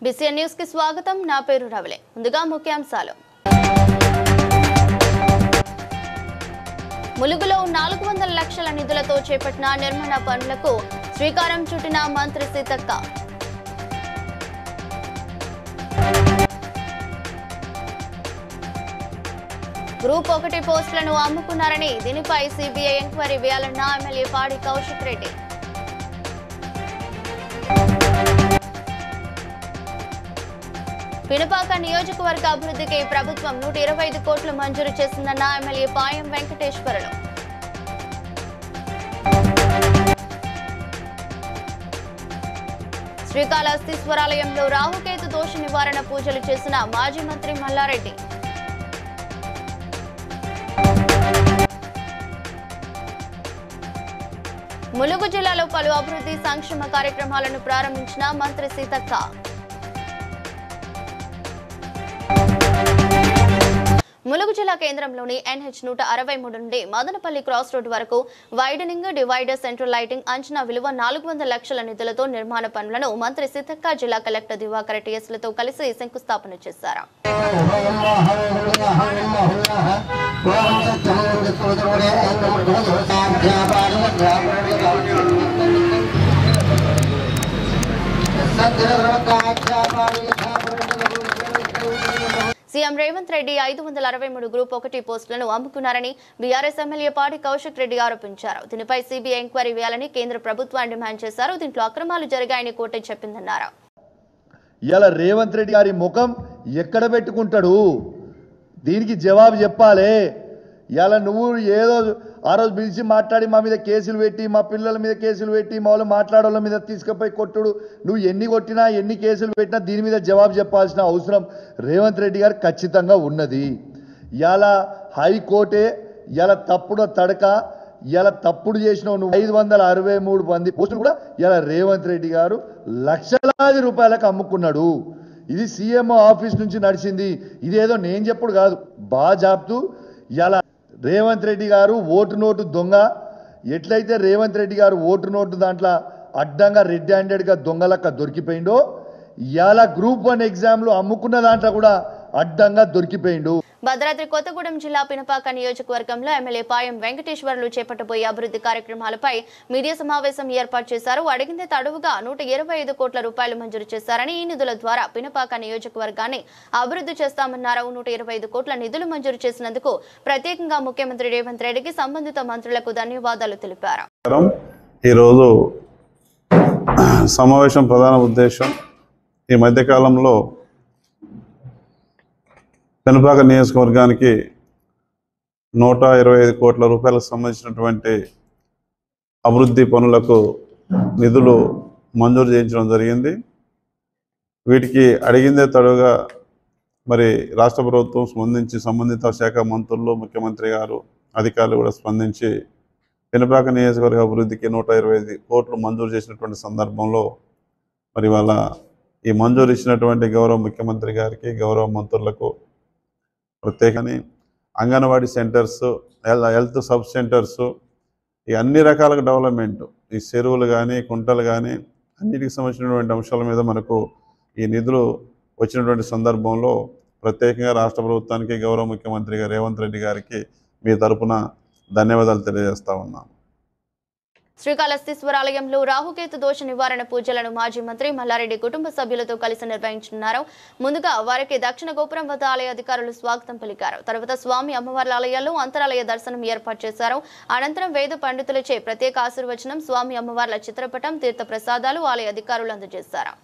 BCN news కి స్వాగతం. నా పేరు రవలే. ముందుగా ముఖ్యాంశాలు. ములుగులో 400 లక్షల నిధులతో చేపట్టిన నిర్మాణ పనులకు శ్రీకారం చుట్టిన మంత్రి సీతక్క. గ్రూప్ 1 పోస్టులను అమ్ముకున్నారని దీనిపై సిబిఐ ఎంక్వైరీ వేయాలన్న ఎమ్మెల్యే పాడి కౌశిక్ రెడ్డి. పినపాక నియోజకవర్గ అభివృద్ధికి ప్రభుత్వం 125 కోట్లు మంజూరు చేసిందన్న ఎమ్మెల్యే పాయం వెంకటేశ్వరలు. శ్రీకాళహస్తీశ్వరాలయంలో రాహుకేతు దోష నివారణ పూజలు చేసిన మాజీ మంత్రి మల్లారెడ్డి. ములుగు జిల్లాలో పలు అభివృద్ధి సంక్షేమ కార్యక్రమాలను ప్రారంభించిన మంత్రి సీతక్క. ములుగు జిల్లా కేంద్రంలోని NH 163 నుండి మదనపల్లి క్రాస్ రోడ్ వరకు వైడనింగ్, డివైడర్, సెంట్రల్ లైటింగ్ అంచనా విలువ 400 లక్షల నిధులతో నిర్మాణ పనులను మంత్రి సీతక్క జిల్లా కలెక్టర్ దివాకర్ TS లతో కలిసి శంకుస్థాపన చేశారు. సీఎం రేవంత్ రెడ్డి 563 గ్రూప్ 1 పోస్టులను అమ్ముకున్నారని బీఆర్ఎస్ ఎమ్మెల్యే పాడి కౌశిక్ రెడ్డి ఆరోపించారు. దీనిపై సిబిఐ ఎంక్వైరీ వేయాలని కేంద్ర ప్రభుత్వాన్ని డిమాండ్ చేశారు. దీంట్లో అక్రమాలు జరిగాయని కోర్టు చెప్పిందన్నారు. ఇలా రేవంత్ రెడ్డి గారి ముఖం ఎక్కడ పెట్టుకుంటాడు? దీనికి జవాబు చెప్పాలి. ఇలా నువ్వు ఏదో ఆ రోజు పిలిచి మాట్లాడి మా మీద కేసులు పెట్టి, మా పిల్లల మీద కేసులు పెట్టి, మా వాళ్ళు మాట్లాడోళ్ళ మీద తీసుకుపోయి కొట్టుడు, నువ్వు ఎన్ని కొట్టినా ఎన్ని కేసులు పెట్టినా దీని మీద జవాబు చెప్పాల్సిన అవసరం రేవంత్ రెడ్డి గారు ఖచ్చితంగా ఉన్నది. ఇలా హైకోర్టే ఇలా తప్పుడు తడక ఇలా తప్పుడు చేసిన నువ్వు 563 మంది పోస్టులు కూడా ఇలా రేవంత్ రెడ్డి గారు లక్షలాది రూపాయలకు అమ్ముకున్నాడు. ఇది సీఎం ఆఫీస్ నుంచి నడిచింది. ఇదేదో నేను చెప్పుడు కాదు, బాగా చెప్తూ ఇలా రేవంత్ రెడ్డి గారు ఓటు నోటు దొంగ. ఎట్లయితే రేవంత్ రెడ్డి గారు ఓటు నోటు దాంట్లో అడ్డంగా రెడ్ హ్యాండెడ్గా దొంగలక్క దొరికిపోయిండో, ఇలా గ్రూప్ 1 ఎగ్జామ్లు అమ్ముకున్న దాంట్లో కూడా అడ్డంగా దొరికిపోయిండు. భద్రాద్రి కొత్తగూడెం జిల్లా పినపాక నియోజకవర్గంలో ఎమ్మెల్యే పాయం వెంకటేశ్వర్లు చేపట్టబోయే అభివృద్ధి కార్యక్రమాలపై మీడియా సమావేశం ఏర్పాటు చేశారు. అడిగిందే తడువుగా 125 కోట్ల రూపాయలు మంజూరు చేశారని, ఈ నిధుల ద్వారా పినపాక నియోజకవర్గాన్ని అభివృద్ధి చేస్తామన్నారు. 125 కోట్ల నిధులు మంజూరు చేసినందుకు ప్రత్యేకంగా ముఖ్యమంత్రి రేవంత్ రెడ్డికి సంబంధిత మంత్రులకు ధన్యవాదాలు తెలిపారు. ఈరోజు సమావేశం ప్రధాన ఉద్దేశం ఈ మధ్యకాలంలో పినపాక నియోజకవర్గానికి 125 కోట్ల రూపాయలకు సంబంధించినటువంటి అభివృద్ధి పనులకు నిధులు మంజూరు చేయించడం జరిగింది. వీటికి అడిగిందే తడుగా మరి రాష్ట్ర ప్రభుత్వం స్పందించి సంబంధిత శాఖ మంత్రులు, ముఖ్యమంత్రి గారు, అధికారులు కూడా స్పందించి పినపాక నియోజకవర్గ అభివృద్ధికి 125 కోట్లు మంజూరు చేసినటువంటి సందర్భంలో మరి వాళ్ళ ఈ మంజూరు ఇచ్చినటువంటి గౌరవ ముఖ్యమంత్రి గారికి, గౌరవ మంత్రులకు ప్రత్యేకంగా anganwadi centres, health sub centres, ఈ అన్ని రకాల డెవలప్మెంట్, ఈ చెరువులు కానీ కుంటలు కానీ అన్నిటికి సంబంధించినటువంటి అంశాల మీద మనకు ఈ నిధులు వచ్చినటువంటి సందర్భంలో ప్రత్యేకంగా రాష్ట్ర ప్రభుత్వానికి, గౌరవ ముఖ్యమంత్రి గారు రేవంత్ రెడ్డి గారికి మీ తరపున ధన్యవాదాలు తెలియజేస్తా ఉన్నాం. శ్రీకాళహస్తీశ్వరాలయంలో రాహుకేతు దోష నివారణ పూజలను మాజీ మంత్రి మల్లారెడ్డి కుటుంబ సభ్యులతో కలిసి నిర్వహించనున్నారు. ముందుగా వారికి దక్షిణ గోపురం వద్ద ఆలయ అధికారులు స్వాగతం పలికారు. తర్వాత స్వామి అమ్మవార్ల ఆలయాల్లో అంతరాలయ దర్శనం ఏర్పాటు చేశారు. అనంతరం వేద పండితులచే ప్రత్యేక ఆశీర్వచనం, స్వామి అమ్మవార్ల చిత్రపటం, తీర్థ ప్రసాదాలు ఆలయ అధికారులు అందజేశారు.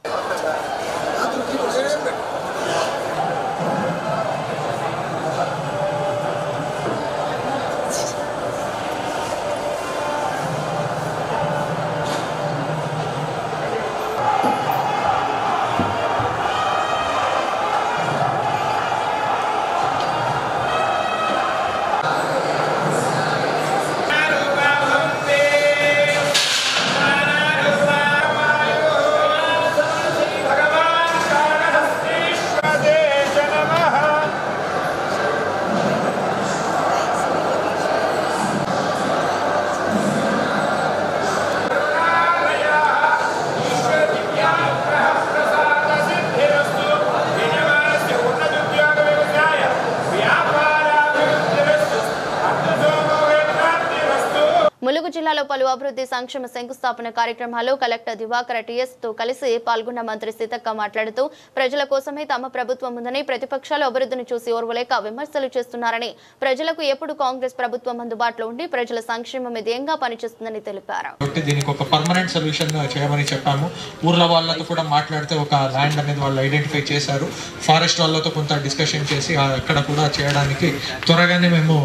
జిల్లాలో పలు అభివృద్ధి సంక్షేమ శంకుస్థాపన కార్యక్రమాల్లో కలెక్టర్ దివాకర్ టీఎస్ తో కలిసి పాల్గొన్న మంత్రి సీతక్క మాట్లాడుతూ ప్రజల కోసమే తమ ప్రభుత్వం ఉందని ప్రతిపక్షాలు అభివృద్ధిని చూసి ఓర్వలేక విమర్శలు చేస్తున్నారని ప్రజలకు ఎప్పుడు కాంగ్రెస్ ప్రభుత్వం అందుబాటులో ఉండి ప్రజల సంక్షేమమే ధ్యేయంగా పనిచేస్తుందని తెలిపారు. దీనికి ఒక పర్మనెంట్ సొల్యూషన్ చేయమని చెప్పాము. ఊర్ల వాళ్ళతో కూడా మాట్లాడితే ఒక ల్యాండ్ అనేది వాళ్ళు ఐడెంటిఫై చేశారు. ఫారెస్ట్ వాళ్ళతో కొంత డిస్కషన్ చేసి అక్కడ కూడా చేయడానికి త్వరగానే మేము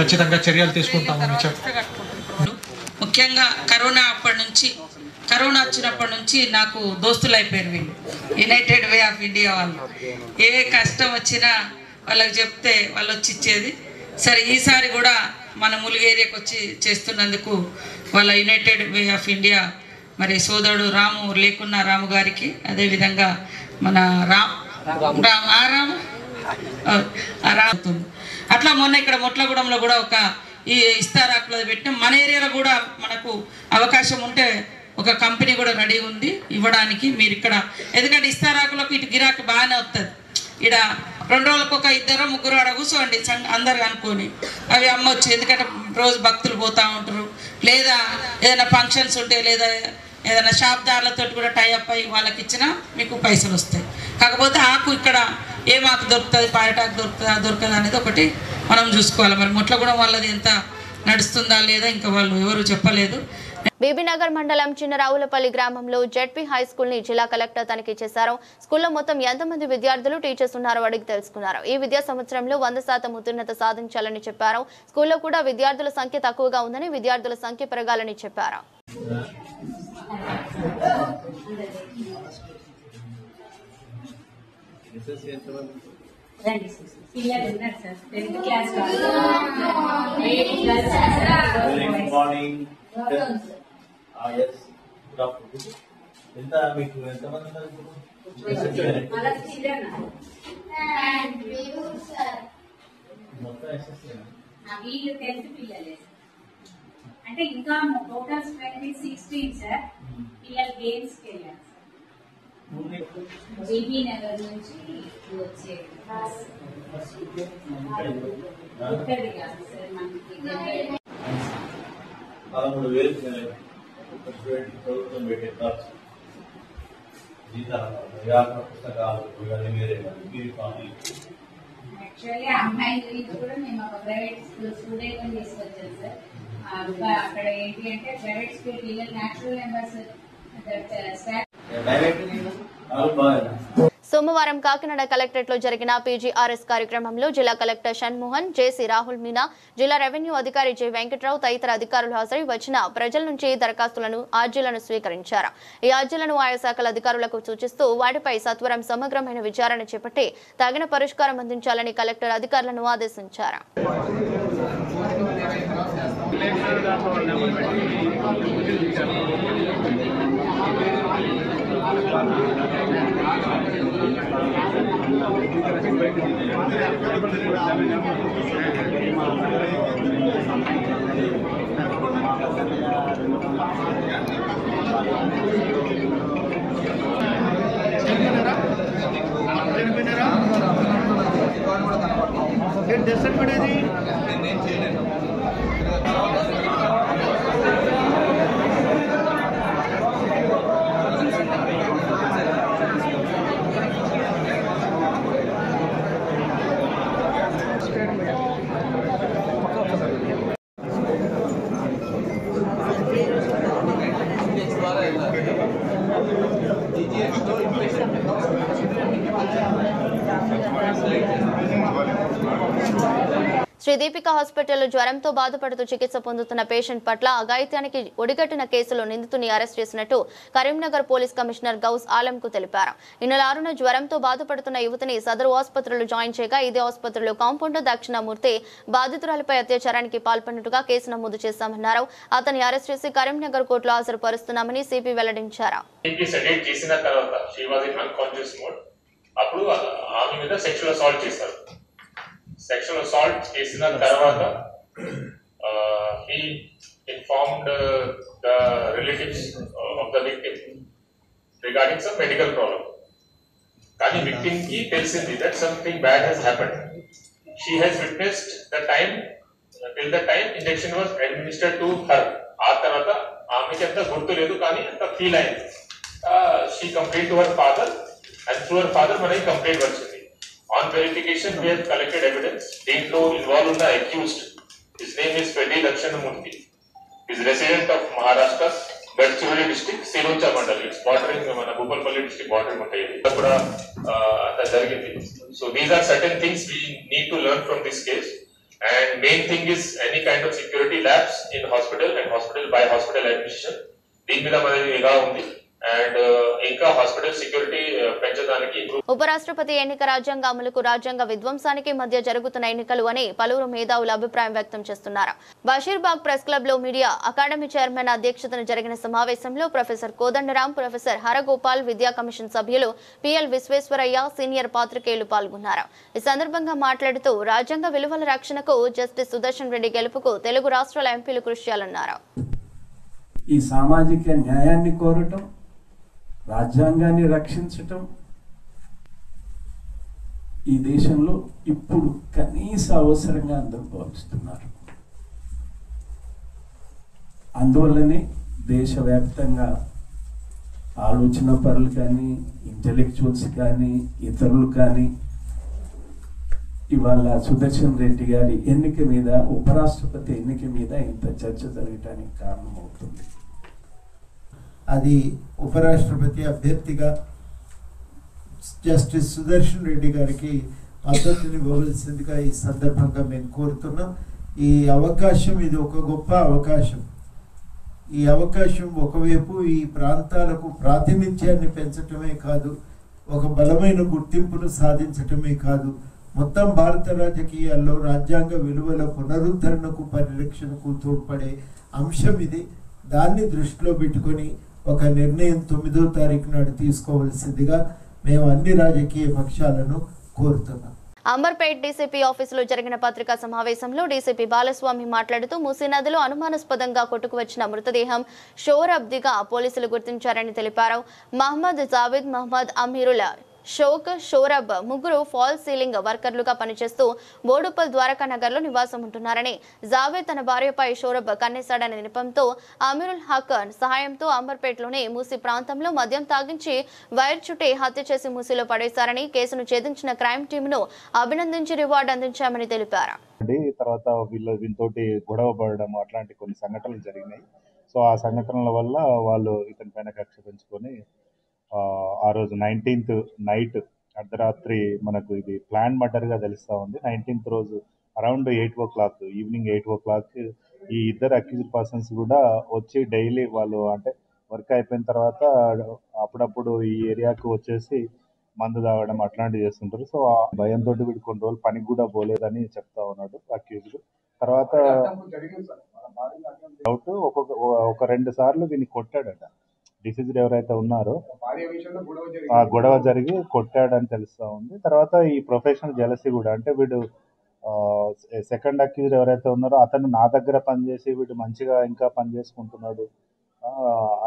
ఖచ్చితంగా చర్యలు తీసుకుంటామని చెప్పారు. ముఖ్యంగా కరోనా వచ్చినప్పటి నుంచి నాకు దోస్తులు అయిపోయారు వీళ్ళు. యునైటెడ్ వే ఆఫ్ ఇండియా వాళ్ళు ఏ కష్టం వచ్చినా వాళ్ళకి చెప్తే వాళ్ళు వచ్చి ఇచ్చేది. సరే ఈసారి కూడా మన ములుగు ఏరియాకి వచ్చి చేస్తున్నందుకు వాళ్ళ యునైటెడ్ వే ఆఫ్ ఇండియా మరి సోదరుడు రాము గారికి, అదేవిధంగా మన రాము అట్లా మొన్న ఇక్కడ మొట్లగూడెంలో కూడా ఒక ఈ ఇస్తారాకులో పెట్టిన మన ఏరియాలో కూడా మనకు అవకాశం ఉంటే ఒక కంపెనీ కూడా రెడీ ఉంది ఇవ్వడానికి. మీరు ఇక్కడ ఎందుకంటే ఇస్తారాకులకు ఇటు గిరాకీ బాగానే వస్తుంది. ఇక్కడ 2 రోజులకు ఒక 2-3 ఆడ కూర్చోండి అందరు అనుకొని అవి అమ్మొచ్చు. ఎందుకంటే రోజు భక్తులు పోతూ ఉంటారు, లేదా ఏదైనా ఫంక్షన్స్ ఉంటే లేదా ఏదైనా షాప్దారులతో కూడా టైఅప్ అయ్యి వాళ్ళకి ఇచ్చినా మీకు పైసలు వస్తాయి. కాకపోతే ఆకు ఇక్కడ ఏం ఆకు దొరుకుతుంది, పాయటాకు దొరకదు అనేది ఒకటి మనం చూసుకోవాలి. మరి మొట్లగూడెం వాళ్ళది ఎంత నడుస్తుందా లేదా ఇంకా వాళ్ళు ఎవరు చెప్పలేదు. బీబీనగర్ మండలం చిన్నరావులపల్లి గ్రామంలో జెడ్పీ హై స్కూల్ ని జిల్లా కలెక్టర్ తనిఖీ చేశారు. స్కూల్లో మొత్తం ఎంతమంది విద్యార్థులు టీచర్స్ ఉన్నారో అడిగి తెలుసుకున్నారు. ఈ విద్యా సంవత్సరంలో 100% ఉత్తీర్ణత సాధించాలని చెప్పారు. స్కూల్లో కూడా విద్యార్థుల సంఖ్య తక్కువగా ఉందని విద్యార్థుల సంఖ్య పెరగాలని చెప్పారు. అంటే ఇంకా టోటల్ స్ట్రెంత్ 16 సార్. పిల్లలు గేమ్స్ కి వెళ్ళారు సార్. జీబీ నగర్ నుంచి వచ్చే ఇక్కడిది కాదు సార్. మనకి 13,000 ప్రభుత్వం పెట్టే ఖర్చు జీతాలు పుస్తకాలు యాక్చువల్లీ అమ్మాయి గురించి కూడా మేము ఒక ప్రైవేట్ స్టూడెంట్ తీసుకొచ్చాం సార్. అక్కడ ఏంటి అంటే ప్రైవేట్ స్కూల్ పిల్లలు న్యాచురల్ నెంబర్స్ సోమవారం కాకినాడ కలెక్టరేట్ లో జరిగిన పీజీఆర్ఎస్ కార్యక్రమంలో జిల్లా కలెక్టర్ షణ్మోహన్, జేసీ రాహుల్ మీనా, జిల్లా రెవెన్యూ అధికారి జె వెంకట్రావు తదితర అధికారులు హాజరై వచ్చిన ప్రజల నుంచి దరఖాస్తులను ఆర్జీలను స్వీకరించారు. ఈ ఆర్జీలను ఆయా శాఖల అధికారులకు సూచిస్తూ వాటిపై సత్వరం సమగ్రమైన విచారణ చేపట్టి తగిన పరిష్కారం అందించాలని కలెక్టర్ అధికారులను ఆదేశించారు. శ్రీ దీపిక హాస్పిటల్లో జ్వరంతో బాధపడుతూ చికిత్స పొందుతున్న పేషెంట్ పట్ల అఘాయిత్యానికి ఒడిగట్టిన కేసులో నిందితుని అరెస్ట్ చేసినట్టు కరీంనగర్ పోలీస్ కమిషనర్ గౌస్ ఆలంకు తెలిపారు. ఈ నెల 6న జ్వరంతో బాధపడుతున్న యువతిని సదరు ఆసుపత్రిలో జాయిన్ చేయగా ఇదే ఆసుపత్రిలో కాంపౌండర్ దక్షిణామూర్తి బాధితురాలిపై అత్యాచారానికి పాల్పడినట్టుగా కేసు నమోదు చేశామన్నారు. అతన్ని అరెస్ట్ చేసి కరీంనగర్ కోర్టులో హాజరుపరుస్తున్నామని సిపి వెల్లడించారు. Sexual assault చేసిన తర్వాత he informed the relatives of the victim regarding some medical problem. కానీ victim కి తెలిసింది that something bad has happened. She has witnessed the time till the time injection was administered to her. ఆ తర్వాత ఆమెకి ఎంత గుర్తు లేదు కానీ అంత ఫీల్ అయింది. She complaint to her father and through her father మనకి కంప్లైంట్ వచ్చింది. On verification we have collected evidence. దీంట్లో ఇన్వాల్వ్ ఉన్న accused, his name is Peddi Dakshinamurthy, is resident of Maharashtra, Gadchiroli district, Sironcha mandal. It's bordering మన భూపాలపల్లి డిస్ట్రిక్ట్ బార్డరింగ్ ఉంటాయి. కూడా అంత జరిగింది. So these are certain things we need to learn from this case. And main thing is any kind of security lapse in hospital and hospital by hospital admission. దీని మీద మనది నిఘా ఉంది. అండ్ ఇంకా హాస్పిటల్ సెక్యూరిటీ పెంచడానికి. ఉపరాష్ట్రపతి ఎన్నిక రాజ్యాంగ అమలుకు రాజ్యాంగ విధ్వంసానికి మధ్య జరుగుతున్న ఎన్నికలు అని పలువురు మేధావులు అభిప్రాయం వ్యక్తం చేస్తున్నారు. బషీర్బాగ్ ప్రెస్ క్లబ్ లో మీడియా అకాడమీ చైర్మన్ అధ్యక్షతన జరిగిన సమావేశంలో ప్రొఫెసర్ కోదండరాం, ప్రొఫెసర్ హరగోపాల్, విద్యా కమిషన్ సభ్యులు పిఎల్ విశ్వేశ్వరయ్య, సీనియర్ పాత్రికేయులు పాల్గొన్నారు. ఈ సందర్భంగా మాట్లాడుతూ రాజ్యాంగ విలువల రక్షణకు జస్టిస్ సుదర్శన్ రెడ్డి గెలుపుకు తెలుగు రాష్ట్రాల ఎంపీలు కృషి చేయాలన్నారు. ఈ సామాజిక న్యాయాన్ని కోరటం, రాజ్యాంగాన్ని రక్షించటం ఈ దేశంలో ఇప్పుడు కనీస అవసరంగా అందరూ భావిస్తున్నారు. అందువల్లనే దేశవ్యాప్తంగా ఆలోచన పరులు కానీ, ఇంటెలెక్చువల్స్ కానీ, ఇతరులు కానీ ఇవాళ సుదర్శన్ రెడ్డి గారి ఎన్నిక మీద, ఉపరాష్ట్రపతి ఎన్నిక మీద ఇంత చర్చ జరగటానికి కారణమవుతుంది. అది ఉపరాష్ట్రపతి అభ్యర్థిగా జస్టిస్ సుదర్శన్ రెడ్డి గారికి మద్దతునివ్వవలసిందిగా ఈ సందర్భంగా మేము కోరుతున్నాం. ఈ అవకాశం, ఇది ఒక గొప్ప అవకాశం. ఈ అవకాశం ఒకవైపు ఈ ప్రాంతాలకు ప్రాతినిధ్యాన్ని పెంచటమే కాదు, ఒక బలమైన గుర్తింపును సాధించటమే కాదు, మొత్తం భారత రాజకీయాల్లో రాజ్యాంగ విలువల పునరుద్ధరణకు, పరిరక్షణకు తోడ్పడే అంశం ఇది. దాన్ని దృష్టిలో పెట్టుకొని ఒక నిర్ణయం 9వ తారీఖు నాడు తీసుకోవాల్సిందిగా మేము అన్ని రాజకీయ పక్షాలను కోరుతున్నాం. అంబర్పేట్ డీసీపీ ఆఫీసులో జరిగిన పత్రికా సమావేశంలో డీసీపీ బాలస్వామి మాట్లాడుతూ మూసీ నదిలో అనుమానాస్పదంగా కొట్టుకువచ్చిన మృతదేహం షోరబ్దిగా పోలీసులు గుర్తించారని తెలిపారు. మహమ్మద్ జావేద్, మహమ్మద్ అమీరుల్ షోక్, షోరబ్ ముగ్గురు ఫాల్ సీలింగ్ వర్కర్లుగా పనిచేస్తూ బోడుపల్ ద్వారకా నగర్ లో నివాసం ఉంటున్నారని, జావేద్ తన భార్యపై షోరబ్ కన్నేశాడనే నెపంతో అమీరుల్ హక్ సహాయంతో అంబర్పేట్లోని మూసీ ప్రాంతంలో మద్యం తాగించి వైర్ చుట్టి హత్య చేసి మూసీలో పడేశారని, కేసును ఛేదించిన క్రైమ్ టీమ్ ను అభినందించి రివార్డు అందించామని తెలిపారు. తర్వాత వీళ్ళతోటి గొడవ పడడం అట్లాంటి కొన్ని సంఘటనలు జరిగినాయి. సో ఆ సంఘటనల వల్ల వాళ్ళు ఇతని పైన కక్ష పెంచుకొని ఆ రోజు 19th నైట్ అర్ధరాత్రి మనకు ఇది ప్లాన్ మర్డర్గా తెలుస్తూ ఉంది. 19th రోజు అరౌండ్ 8 o'clock, ఈవినింగ్ 8 o'clock ఈ ఇద్దరు అక్యూజ్డ్ పర్సన్స్ కూడా వచ్చి డైలీ వాళ్ళు అంటే వర్క్ అయిపోయిన తర్వాత అప్పుడప్పుడు ఈ ఏరియాకు వచ్చేసి మందు తాగడం అట్లాంటివి చేస్తుంటారు. సో ఆ భయంతో వీడు కొన్ని రోజులు పనికి కూడా పోలేదని చెప్తా ఉన్నాడు అక్యూజ్డ్. తర్వాత డౌట్ ఒక 2 సార్లు వీడిని కొట్టాడట. డిసీజ్డ్ ఎవరైతే ఉన్నారో ఆ గొడవ జరిగి కొట్టాడని తెలుస్తూ ఉంది. తర్వాత ఈ ప్రొఫెషనల్ జెలసీ కూడా, అంటే వీడు సెకండ్ అక్యూజ్డ్ ఎవరైతే ఉన్నారో అతను నా దగ్గర పనిచేసి వీడు మంచిగా ఇంకా పని చేసుకుంటున్నాడు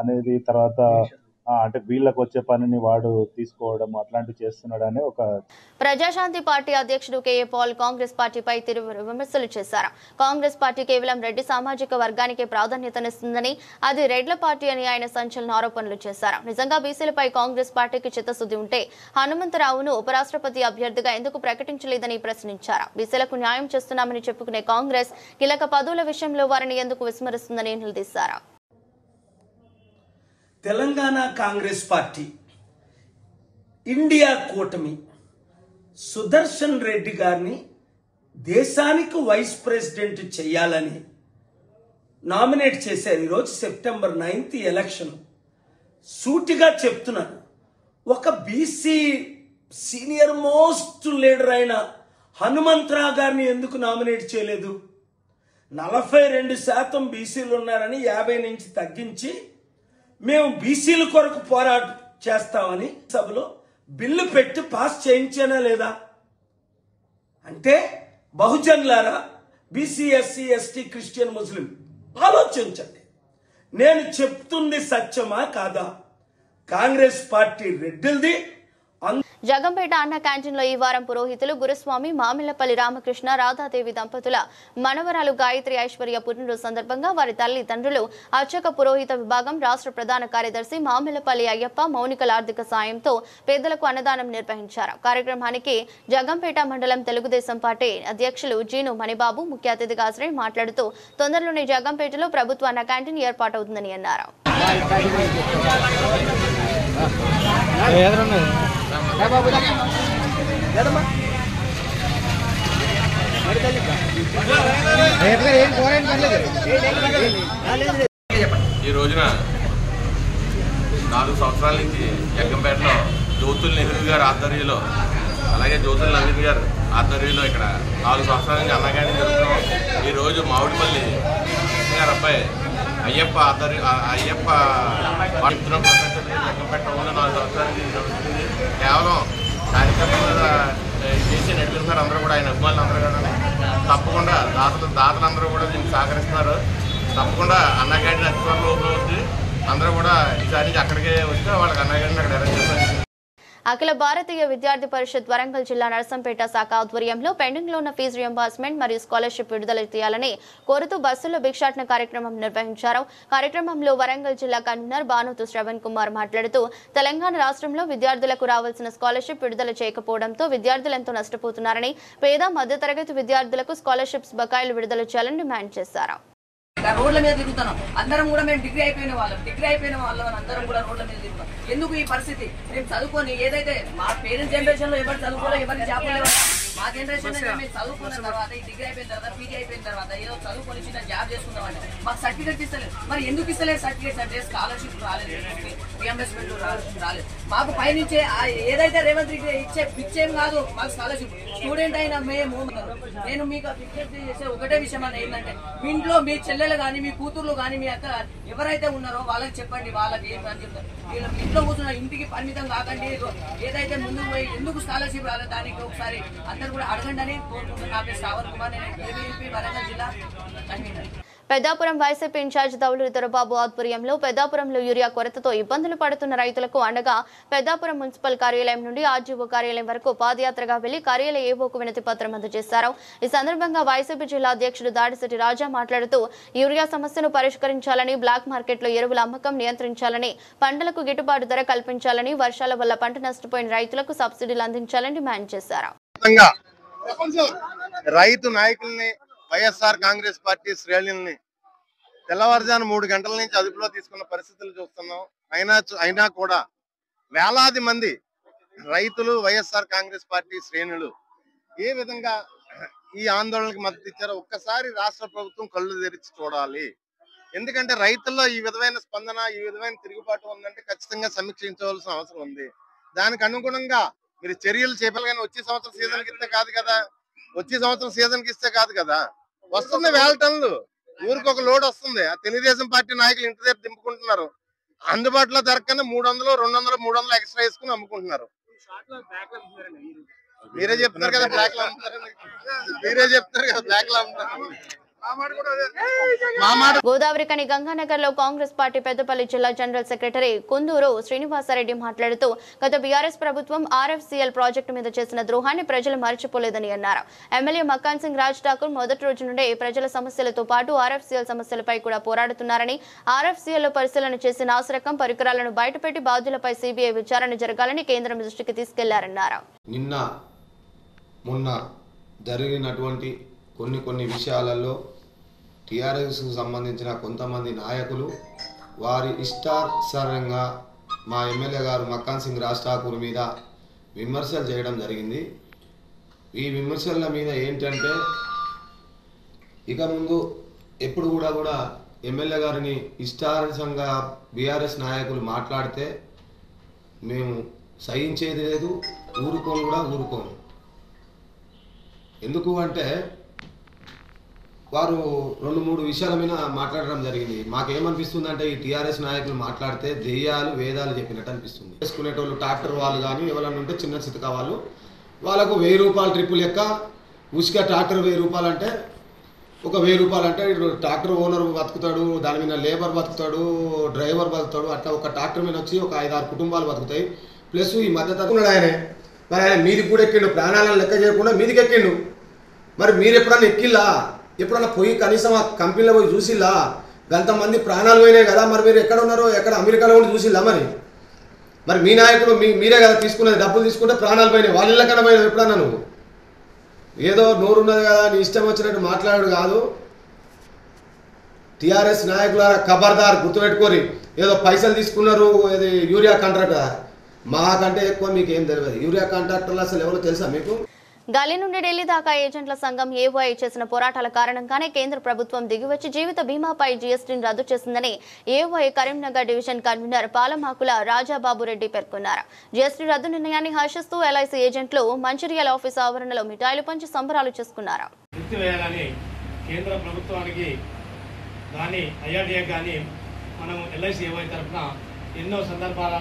అనేది, తర్వాత అంటే వీళ్ళకి వచ్చే పనిని వాడు తీసుకోవడం అట్లాంటివి చేస్తున్నాడని ఒక. ప్రజాశాంతి పార్టీ అధ్యక్షుడు కేఏ పాల్ కాంగ్రెస్ పార్టీపై తీవ్ర విమర్శలు చేశారు. కాంగ్రెస్ పార్టీ కేవలం రెడ్డి సామాజిక వర్గానికి ప్రాధాన్యతనిస్తుందని, అది రెడ్ల పార్టీ అని ఆయన సంచలన ఆరోపణలు చేశారు. నిజంగా బీసీలపై కాంగ్రెస్ పార్టీకి చిత్తశుద్ధి ఉంటే హనుమంతరావును ఉపరాష్ట్రపతి అభ్యర్థిగా ఎందుకు ప్రకటించలేదని ప్రశ్నించారు. బీసీలకు న్యాయం చేస్తున్నామని చెప్పుకునే కాంగ్రెస్ కీలక పదవుల విషయంలో వారిని ఎందుకు విస్మరిస్తుందని నిలదీశారు. తెలంగాణ కాంగ్రెస్ పార్టీ, ఇండియా కూటమి సుదర్శన్ రెడ్డి గారిని దేశానికి వైస్ ప్రెసిడెంట్ చేయాలని నామినేట్ చేశారు. ఈరోజు September 9th ఎలక్షన్. సూటిగా చెప్తున్నాను, ఒక బీసీ సీనియర్ మోస్ట్ లీడర్ అయిన హనుమంతరావు గారిని ఎందుకు నామినేట్ చేయలేదు? 42% బీసీలు ఉన్నారని 50 నుంచి తగ్గించి మేము బీసీల కొరకు పోరాటం చేస్తామని సభలో బిల్లు పెట్టి పాస్ చేయించానా లేదా? అంటే బహుజనులారా, బీసీ, ఎస్సీ, ఎస్టీ, క్రిస్టియన్, ముస్లిం ఆలోచించండి. నేను చెప్తుంది సత్యమా కాదా? కాంగ్రెస్ పార్టీ రెడ్డిల్ది. జగంపేట అన్న క్యాంటీన్లో ఈ వారం పురోహితులు గురుస్వామి మామిళ్లపల్లి రామకృష్ణ రాధాదేవి దంపతుల మనవరాలు గాయత్రి ఐశ్వర్య పుట్టినరోజు సందర్భంగా వారి తల్లిదండ్రులు అర్చక పురోహిత విభాగం రాష్ట్ర ప్రధాన కార్యదర్శి మామిళ్లపల్లి అయ్యప్ప మౌనికల ఆర్థిక సాయంతో పేదలకు అన్నదానం నిర్వహించారు. కార్యక్రమానికి జగంపేట మండలం తెలుగుదేశం పార్టీ అధ్యక్షులు జీను మణిబాబు ముఖ్య అతిథిగా హాజరై మాట్లాడుతూ తొందరలోనే జగంపేటలో ప్రభుత్వ అన్న క్యాంటీన్ ఏర్పాటవుతుందని అన్నారు. ఈ రోజున 4 సంవత్సరాల నుంచి జగ్గంపేటలో జ్యోతుల్ నెహ్రూ గారి ఆధ్వర్యంలో అలాగే జ్యోతుల్ నవీన్ గారు ఆధ్వర్యంలో ఇక్కడ 4 సంవత్సరాల నుంచి అన్నగాని జరుగుతున్నాం. ఈరోజు మామిడిపల్లి గారు అబ్బాయి అయ్యప్ప అయ్యప్ప జగ్గంపేట 4 సంవత్సరాల నుంచి జరుగుతుంది. కేవలం కార్యక్రమంగా చేసి నడిపిస్తున్నారు. అందరూ కూడా ఆయన అభిమానులు అందరూ కూడా తప్పకుండా దాతలందరూ కూడా దీనికి సహకరిస్తున్నారు. తప్పకుండా అన్న క్యాంటీన్ అతి త్వరలో ఓపెన్ అవుతుంది. అందరూ కూడా ఈసారి నుంచి అక్కడికే వస్తే వాళ్ళకి అన్న క్యాంటీన్ అక్కడ అరేంజ్ చేస్తారు. అఖిల భారతీయ విద్యార్థి పరిషత్ వరంగల్ జిల్లా నర్సంపేట శాఖ ఆధ్వర్యంలో పెండింగ్ లో ఉన్న ఫీజు రియంబర్స్మెంట్ మరియు స్కాలర్షిప్ విడుదల చేయాలని కోరుతూ బస్సుల్లో భిక్షాటన కార్యక్రమం నిర్వహించారు. కార్యక్రమంలో వరంగల్ జిల్లా కన్వీనర్ బానోతు శ్రవణ్ కుమార్ మాట్లాడుతూ తెలంగాణ రాష్ట్రంలో విద్యార్థులకు రావాల్సిన స్కాలర్షిప్ విడుదల చేయకపోవడంతో విద్యార్థులు ఎంతో నష్టపోతున్నారని, పేద మధ్యతరగతి విద్యార్థులకు స్కాలర్షిప్స్ బకాయిలు విడుదల చేయాలని డిమాండ్ చేశారు. రోడ్ల మీద తిరుగుతున్నాం. అందరం కూడా మేము డిగ్రీ అయిపోయిన వాళ్ళం అందరం కూడా రోడ్ల మీద తిరుగుతాం. ఎందుకు ఈ పరిస్థితి? మేము చదువుకొని ఏదైతే మా పేరెంట్స్ జనరేషన్ లో ఎవరు చదువుకోలేదు, ఎవరిని జాబ్ లేవు. మా జనరేషన్ మేము చదువుకున్న తర్వాత ఈ డిగ్రీ అయిపోయిన తర్వాత పీజీ అయిపోయిన తర్వాత ఏదో చదువుకొని చిన్న జాబ్ చేసుకుందామంటే మాకు సర్టిఫికేట్ ఇస్తలేదు. మరి ఎందుకు ఇస్తలేదు సర్టిఫికేట్స్ అంటే? స్కాలర్షిప్ రాలేదు, రియంబర్స్మెంట్ రాలేదు. మాకు పైనుంచే ఏదైతే రేవంత్ రెడ్డి ఇచ్చే పిచ్చేం కాదు, మాకు స్కాలర్షిప్. స్టూడెంట్ అయినా నేను మీకు విజ్ఞప్తి చేసే ఒకటే విషయం అని ఏంటంటే, మీ ఇంట్లో మీ చెల్లెలు కానీ మీ కూతుర్లు కానీ మీ అక్క ఎవరైతే ఉన్నారో వాళ్ళకి చెప్పండి. వాళ్ళకి ఏమని చెప్తారు? వీళ్ళు ఇంట్లో కూర్చున్న ఇంటికి పరిమితం కాకండి. ఏదైతే ముందుకు పోయి ఎందుకు స్కాలర్షిప్ రాలేదు దానికి ఒకసారి అందరు కూడా అడగండి అని కోరుకుంటున్నాను. నా పేరు శ్రావణ్ కుమార్, నేను ఏబీవీపీ వరంగల్ జిల్లా కన్వీనర్. పెద్దాపురం వైసీపీ ఇన్ఛార్జ్ దౌలూరి దొరబాబు ఆధ్వర్యంలో పెద్దాపురంలో యూరియా కొరతతో ఇబ్బందులు పడుతున్న రైతులకు అండగా పెద్దాపురం మున్సిపల్ కార్యాలయం నుండి ఆర్జీఓ కార్యాలయం వరకు పాదయాత్రగా వెళ్లి కార్యాలయ ఏవోకు వినతి పత్రం అందజేశారు. ఈ సందర్భంగా వైసీపీ జిల్లా అధ్యక్షుడు దాడిశెట్టి రాజా మాట్లాడుతూ యూరియా సమస్యను పరిష్కరించాలని, బ్లాక్ మార్కెట్లో ఎరువుల అమ్మకం నియంత్రించాలని, పంటలకు గిట్టుబాటు ధర కల్పించాలని, వర్షాల వల్ల పంట నష్టపోయిన రైతులకు సబ్సిడీలు అందించాలని డిమాండ్ చేశారు. రైతు నాయకుల్ని, వైఎస్ఆర్ కాంగ్రెస్ పార్టీ శ్రేణుల్ని తెల్లవారుజాము 3 గంటల నుంచి అదుపులో తీసుకున్న పరిస్థితులు చూస్తున్నాం. అయినా కూడా వేలాది మంది రైతులు, వైఎస్ఆర్ కాంగ్రెస్ పార్టీ శ్రేణులు ఏ విధంగా ఈ ఆందోళనకి మద్దతు ఇచ్చారో ఒక్కసారి రాష్ట్ర ప్రభుత్వం కళ్ళు తెరిచి చూడాలి. ఎందుకంటే రైతుల్లో ఈ విధమైన స్పందన, ఈ విధమైన తిరుగుబాటు ఉందంటే ఖచ్చితంగా సమీక్షించవలసిన అవసరం ఉంది. దానికి అనుగుణంగా మీరు చర్యలు చేపట్టాలి. కానీ వచ్చే సంవత్సరం సీజన్కి ఇస్తే కాదు కదా, వస్తుంది 1000 టన్నులు, ఊరికి ఒక లోడ్ వస్తుంది. ఆ తెలుగుదేశం పార్టీ నాయకులు ఇంటి దగ్గర దింపుకుంటున్నారు. అందుబాటులో ధరకన్నా 300, 200, 300 ఎక్స్ట్రా వేసుకుని అమ్ముకుంటున్నారు. మీరే చెప్తున్నారు కదా బ్లాక్ లో అమ్ముతారు. గోదావరికని గంగానగర్ లో కాంగ్రెస్ పార్టీ పెద్దపల్లి జిల్లా జనరల్ సెక్రటరీ కుందూరు శ్రీనివాసరెడ్డి మాట్లాడుతూ గత బీఆర్ఎస్ ప్రభుత్వం ఆర్ఎఫ్సీఎల్ ప్రాజెక్టు మీద చేసిన ద్రోహాన్ని ప్రజలు మర్చిపోలేదని అన్నారు. ఎమ్మెల్యే మక్కాన్ సింగ్ రాజ్ ఠాకూర్ మొదటి రోజు నుండే ప్రజల సమస్యలతో పాటు ఆర్ఎఫ్సీఎల్ సమస్యలపై కూడా పోరాడుతున్నారని, ఆర్ఎఫ్సీఎల్ లో పరిశీలన చేసి నాసిరకం పరికరాలను బయటపెట్టి బాధ్యులపై సిబిఐ విచారణ జరగాలని కేంద్రం దృష్టికి తీసుకెళ్లారన్నారు. నిన్న మొన్న జరిగినటువంటి కొన్ని విషయాలలో టీఆర్ఎస్కు సంబంధించిన కొంతమంది నాయకులు వారి ఇష్టానుసారంగా మా ఎమ్మెల్యే గారు మక్కాన్ సింగ్ రాజ్ ఠాకూర్ మీద విమర్శలు చేయడం జరిగింది. ఈ విమర్శల మీద ఏంటంటే ఇక ముందు ఎప్పుడు కూడా ఎమ్మెల్యే గారిని ఇష్టానుసారంగా బీఆర్ఎస్ నాయకులు మాట్లాడితే మేము సహించేది లేదు, ఊరుకోను. ఎందుకు అంటే వారు 2-3 విషయాల మీద మాట్లాడడం జరిగింది. మాకేమనిపిస్తుంది అంటే ఈ టీఆర్ఎస్ నాయకులు మాట్లాడితే దెయ్యాలు వేదాలు చెప్పినట్టు అనిపిస్తుంది. చేసుకునేటోళ్ళు ట్రాక్టర్ వాళ్ళు కానీ ఎవరైనా ఉంటే చిన్న చితక వాళ్ళకు 1000 రూపాయల ట్రిప్పు లెక్క ఉచిగా ట్రాక్టర్ 1000 రూపాయలు అంటే ఒక 1000 రూపాయలు అంటే ట్రాక్టర్ ఓనర్ బతుకుతాడు, దాని మీద లేబర్ బతుకుతాడు, డ్రైవర్ బతుకుతాడు. అట్లా ఒక ట్రాక్టర్ మీద వచ్చి ఒక 5-6 కుటుంబాలు బతుకుతాయి. ప్లస్ ఈ మధ్య తక్కువ ఆయనే మరి ఆయన మీదికి కూడా ఎక్కిండు, ప్రాణాలను లెక్క చేయకుండా మీదికి ఎక్కిండు. మరి మీరు ఎప్పుడన్నా ఎక్కిల్లా? ఎప్పుడన్నా పోయి కనీసం ఆ కంపెనీలో పోయి చూసిల్లా? గంతమంది ప్రాణాలు పోయినాయి కదా, మరి మీరు ఎక్కడ ఉన్నారో, ఎక్కడ అమెరికాలో ఉండి చూసిల్లా? మరి మీ నాయకుడు మీరే కదా తీసుకున్నది, డబ్బులు తీసుకుంటే ప్రాణాలు పోయినాయి, వాళ్ళ కన్నా పోయినావు ఎప్పుడన్నా నువ్వు? ఏదో నోరున్నది కదా నీ ఇష్టం వచ్చినట్టు మాట్లాడు కాదు. టీఆర్ఎస్ నాయకులారా ఖబర్దార్, గుర్తుపెట్టుకోరి. ఏదో పైసలు తీసుకున్నారు, ఇది యూరియా కాంట్రాక్టర్, మాకంటే ఎక్కువ మీకు ఏం తెలియదు. యూరియా కాంట్రాక్టర్లు అసలు ఎవరో తెలుసా మీకు? గల్లీ నుండి ఢిల్లీ దాకా ఏజెంట్ల సంఘం ఏఓఐ చేసిన పోరాటాల కారణంగానే కేంద్ర ప్రభుత్వం దిగివచ్చి జీవిత బీమాపై జీఎస్టీని రద్దు చేసిందని AOI Karimnagar division convener Palamakula Rajababu Reddy పేర్కొన్నారు. జీఎస్టీ రద్దు నిర్ణయాన్ని హర్షిస్తూ ఎల్ఐసి ఏజెంట్లు మంచిర్యాల ఆఫీస్ ఆవరణలో మిఠాయిలు పంచి సంబరాలు చేసుకున్నారు. కేంద్ర ప్రభుత్వానికి కానీ ఐఆర్డీఏ కానీ మనం ఎల్ఐసి ఏఓఐ తరఫున ఎన్నో సందర్భాల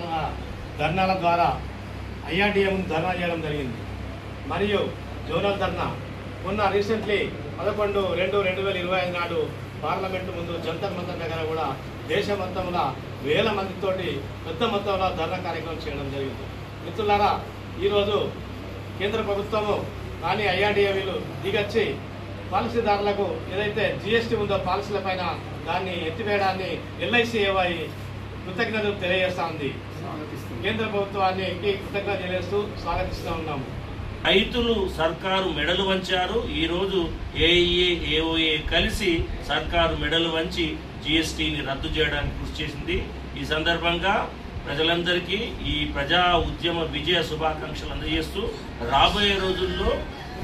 ధర్నాల ద్వారా ఐఆర్డీఏ ముందు ధర్నా చేయడం జరిగింది. మరియు జోనల్ ధర్నా మొన్న రీసెంట్లీ 11/2/2025 నాడు పార్లమెంటు ముందు జంతర్ మంతర్ దగ్గర కూడా దేశమంతంలో వేల మందితోటి పెద్ద మొత్తంలో ధర్నా కార్యక్రమం చేయడం జరిగింది. మిత్రులారా, ఈరోజు కేంద్ర ప్రభుత్వము కానీ ఐఆర్డీఏ వీళ్ళు దిగొచ్చి పాలసీదారులకు ఏదైతే జీఎస్టీ ఉందో పాలసీల పైన దాన్ని ఎత్తివేయడాన్ని ఎల్ఐసి ఏవై కృతజ్ఞతలు తెలియజేస్తా ఉంది. కేంద్ర ప్రభుత్వానికి కృతజ్ఞత తెలియజేస్తూ స్వాగతిస్తూ ఉన్నాము. రైతులు సర్కారు మెడలు వంచారు. ఈరోజు ఏఈఏ ఏఓఏ కలిసి సర్కారు మెడలు వంచి జీఎస్టీని రద్దు చేయడానికి కృషి చేసింది. ఈ సందర్భంగా ప్రజలందరికీ ఈ ప్రజా ఉద్యమ విజయ శుభాకాంక్షలు అందజేస్తూ రాబోయే రోజుల్లో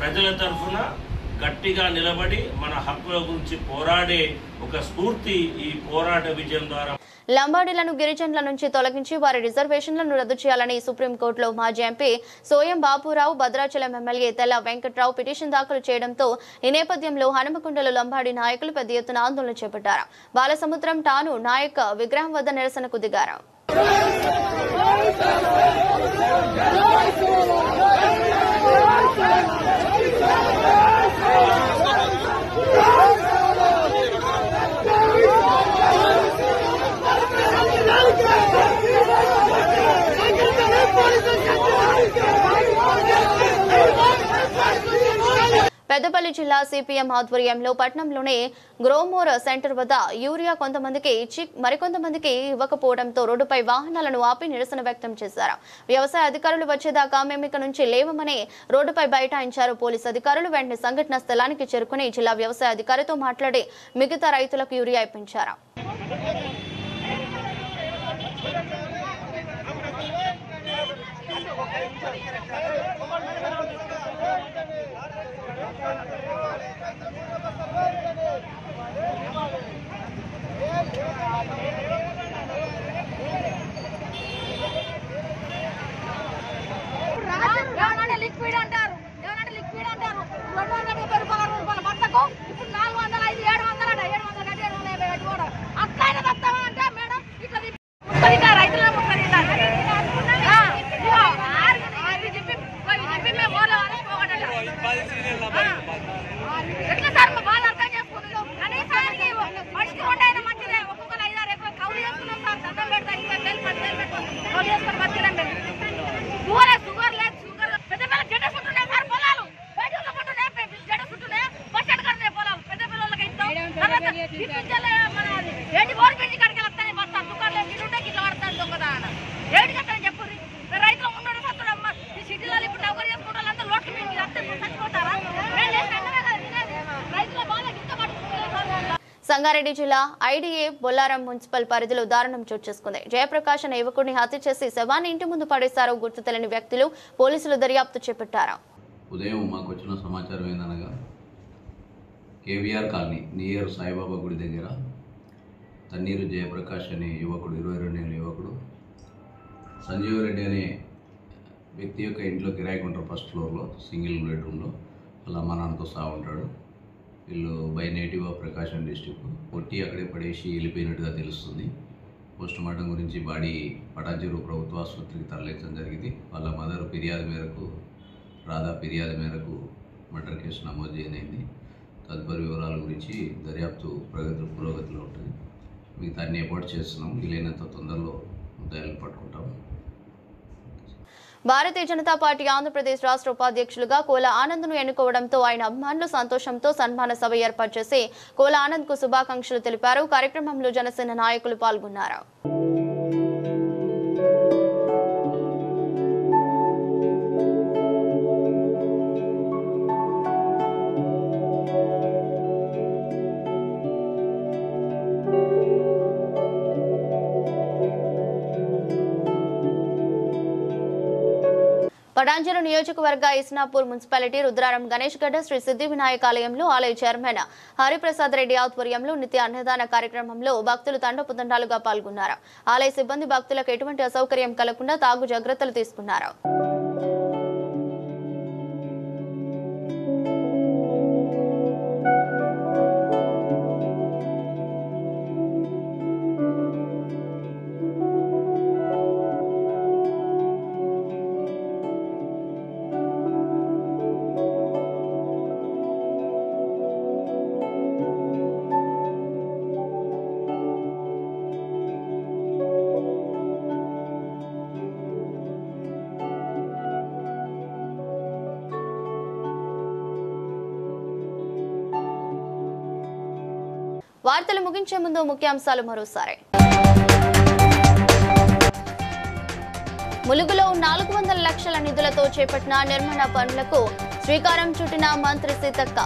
ప్రజల తరఫున గట్టిగా నిలబడి మన హక్కుల గురించి పోరాడే ఒక స్ఫూర్తి ఈ పోరాట విజయం ద్వారా లంబాడీలను గిరిజనుల నుంచి తొలగించి వారి రిజర్వేషన్లను రద్దు చేయాలని సుప్రీంకోర్టులో మాజీ ఎంపీ సోయం బాపురావు, భద్రాచలం ఎమ్మెల్యే తెల్ల వెంకట్రావు పిటిషన్ దాఖలు చేయడంతో ఈ నేపథ్యంలో హనుమకొండలో లంబాడీ నాయకులు పెద్ద ఎత్తున ఆందోళన చేపట్టారు. బాలసముద్రం టాను నాయక్ విగ్రహం వద్ద నిరసనకు దిగారు. పెద్దపల్లి జిల్లా సిపిఎం ఆధ్వర్యంలో పట్టణంలోని గ్రోమోర్ సెంటర్ వద్ద యూరియా కొంతమందికి ఇచ్చి మరికొంతమందికి ఇవ్వకపోవడంతో రోడ్డుపై వాహనాలను ఆపి నిరసన వ్యక్తం చేశారు. వ్యవసాయ అధికారులు వచ్చేదాకా మేము ఇక నుంచి లేవమని రోడ్డుపై బైఠాయించారు. పోలీసు అధికారులు వెంటనే సంఘటన స్థలానికి చేరుకుని జిల్లా వ్యవసాయ అధికారితో మాట్లాడి మిగతా రైతులకు యూరియా ఇప్పించారు. లిక్విడ్ అంటారు 270 రూపాయల బట్టకు ఇప్పుడు 405 700 750 కూడా అట్లయినా తప్పమా అంటే మేడం ఇట్లా రైతుల ఎట్లా సార్ మా బాధ అర్థం చేసుకుంటున్నాం. కనీసానికి మనిషికి 2 అయినా మంచిదే. ఒక్కొక్కరు 5-6 ఎకరాలు కౌలు చేసుకున్నాం సార్. దండం పెడతా ఇంకా కౌలు చేసుకొని బతికినాం మేము. షుగర్ లేదు. షుగర్ పెద్ద పిల్లలు జడ్డ చుట్టూనే సార్ పొలాలు బయట జడ్డ చుట్టూనే బస్ స్టాండ్ కడితే పొలాలు పెద్ద పిల్లలకి ఇస్తాం. ఏంటి గవర్నమెంట్ కాడికి వస్తాయి వస్తాను దుకాణంలో గిట్లుంటే గిట్ల పడతాను దొంగదా ఏంటి చెప్తాను చెప్పు. రైతులు ఉండడం సత్తుడమ్మ ఈ సిటీలలో ఇప్పుడు నౌకరీ చేసుకుంటే వాళ్ళంతా లోట్లు మీకు వస్తే చచ్చిపోతారా? రైతుల బాధ ఇంత పట్టుకుంటారు. సంగారెడ్డి జిల్లా ఐడీఏ బొల్లారం మున్సిపల్ పరిధిలో దారుణం చోటు చేసుకుంది. జయప్రకాష్ అనే యువకుడిని హత్య చేసి శవాన్ని ఇంటి ముందు పడేశారు. గుర్తు తెలియని వ్యక్తులు. పోలీసులు దర్యాప్తు చేపట్టారు. ఉదయం మాకు వచ్చిన సమాచారం ఏందనగా కేవీఆర్ కాలనీ నియర్ సాయిబాబా గుడి దగ్గర తన్నీరు జయప్రకాష్ అనే యువకుడు 22 ఏళ్ళ యువకుడు సంజీవ్ రెడ్డి అనే వ్యక్తి యొక్క ఇంట్లో కిరాయికి ఉంటారు. ఫస్ట్ ఫ్లోర్లో సింగిల్ బెడ్రూమ్లో వాళ్ళ అమ్మ నాన్నతో సహా ఉంటాడు. వీళ్ళు by native of Prakasam district. కొట్టి అక్కడే పడేసి వెళ్ళిపోయినట్టుగా తెలుస్తుంది. పోస్ట్ మార్టం గురించి బాడీ పటాన్చెరు ప్రభుత్వ ఆసుపత్రికి తరలించడం జరిగింది. వాళ్ళ మదర్ ఫిర్యాదు మేరకు రాధా ఫిర్యాదు మేరకు మర్డర్ కేసు నమోదు చేయనైంది. తదుపరి వివరాల గురించి దర్యాప్తు పురోగతిలో ఉంటుంది. మిగతా అన్ని ఏర్పాటు చేస్తున్నాం. వీలైనంత తొందరలో ముద్దాయిలను పట్టుకుంటాం. భారతీయ జనతా పార్టీ ఆంధ్రప్రదేశ్ రాష్ట్ర ఉపాధ్యక్షులుగా కోల ఆనంద్ను ఎన్నుకోవడంతో ఆయన అభిమానులు సంతోషంతో సన్మాన సభ ఏర్పాటు చేసి కోల ఆనంద్కు శుభాకాంక్షలు తెలిపారు. కార్యక్రమంలో జనసేన నాయకులు పాల్గొన్నారు. పటాంచెరు నియోజకవర్గ ఇస్నాపూర్ మున్సిపాలిటీ రుద్రారం గణేష్ గడ్డ శ్రీ సిద్ధి వినాయక ఆలయంలో ఆలయ చైర్మన్ హరిప్రసాద్ రెడ్డి ఆధ్వర్యంలో నిత్య అన్నదాన కార్యక్రమంలో భక్తులు తండోపతండాలుగా పాల్గొన్నారు. ఆలయ సిబ్బంది భక్తులకు ఎటువంటి అసౌకర్యం కలగకుండా తాగు జాగ్రత్తలు తీసుకున్నారు. వార్తలు ముగించే ముందు ముఖ్యాంశాలు మరోసారి. ములుగులో 400 లక్షల నిధులతో చేపట్టిన నిర్మాణ పనులకు శ్రీకారం చుట్టిన మంత్రి సీతక్క.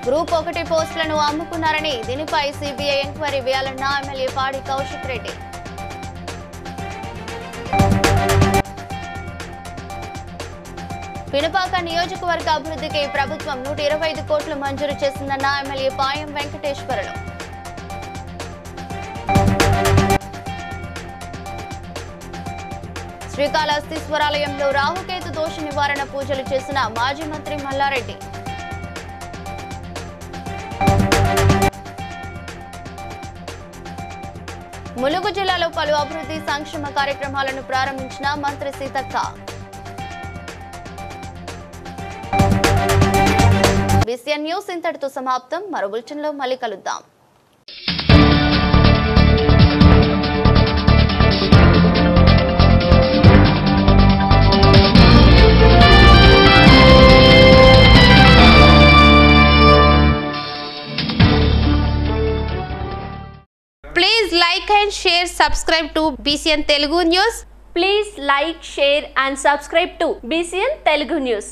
గ్రూప్ 1 పోస్టులను అమ్ముకున్నారని దీనిపై సిబిఐ ఎంక్వైరీ వేయాలన్న ఎమ్మెల్యే పాడి కౌశిక్ రెడ్డి. పినపాక నియోజకవర్గ అభివృద్ధికి ప్రభుత్వం 125 కోట్లు మంజూరు చేసిందన్న ఎమ్మెల్యే పాయం వెంకటేశ్వరరావు. శ్రీకాళహస్తీశ్వరాలయంలో రాహుకేతు దోష నివారణ పూజలు చేసిన మాజీ మంత్రి మల్లారెడ్డి. ములుగు జిల్లాలో పలు అభివృద్ధి సంక్షేమ కార్యక్రమాలను ప్రారంభించిన మంత్రి సీతక్క. బీసీఎన్ న్యూస్ ఇంతటితో సమాప్తం. మరో బులెటిన్లో మళ్ళీ కలుద్దాం. Please like and share, subscribe to BCN Telugu News. Please like, share and subscribe to BCN Telugu News.